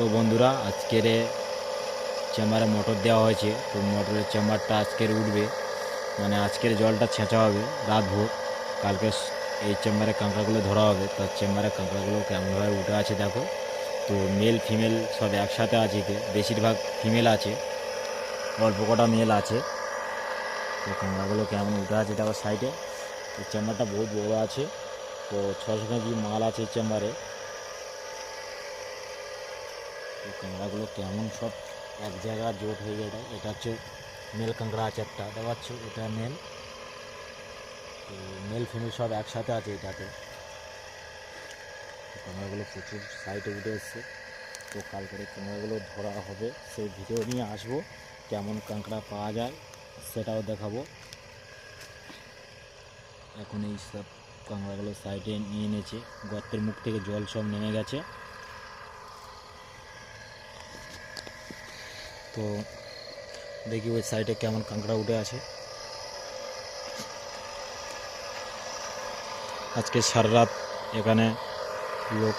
তো বন্ধুরা আজকের চেম্বারে মোটর দেওয়া হয়েছে, তো মোটরের চেম্বারটা আজকের উঠবে, মানে আজকের জলটা ছেঁচা হবে রাত ভোর। কালকে এই চেম্বারে কাঁকড়াগুলো ধরা হবে। তার চেম্বারে কাঁকড়াগুলো কেমনভাবে উঠে আছে দেখো। তো মেল ফিমেল সব একসাথে আছে, বেশিরভাগ ফিমেল আছে, অল্প কটা মেল আছে। তো কাঁকড়াগুলো কেমন উঠে আছে দেখো সাইডে। তো চেম্বারটা বহুত বড় আছে, তো 600 কেজি মাল আছে চেম্বারে। তো কাঁকড়াগুলো কেমন সব এক জায়গায় জোট হয়ে যায়। এটা হচ্ছে মেল কাঁকড়া আছে একটা, দেখাচ্ছ এটা মেল। তো মেল ফিমেল সব একসাথে আছে এটাতে। কাঁকড়াগুলো প্রচুর সাইডে উঠে এসছে। তো কাল করে কাঁকড়াগুলো ধরা হবে, সেই ভিডিও নিয়ে আসবো। কেমন কাঁকড়া পাওয়া যায় সেটাও দেখাবো। এখন এই সব কাঁকড়াগুলো সাইডে নিয়ে এনেছে, গর্তের মুখ থেকে জল সব নেমে গেছে। তো দেখি ওই সাইডে কেমন কাঁকড়া উঠে আছে। আজকে সারা রাত এখানে লোক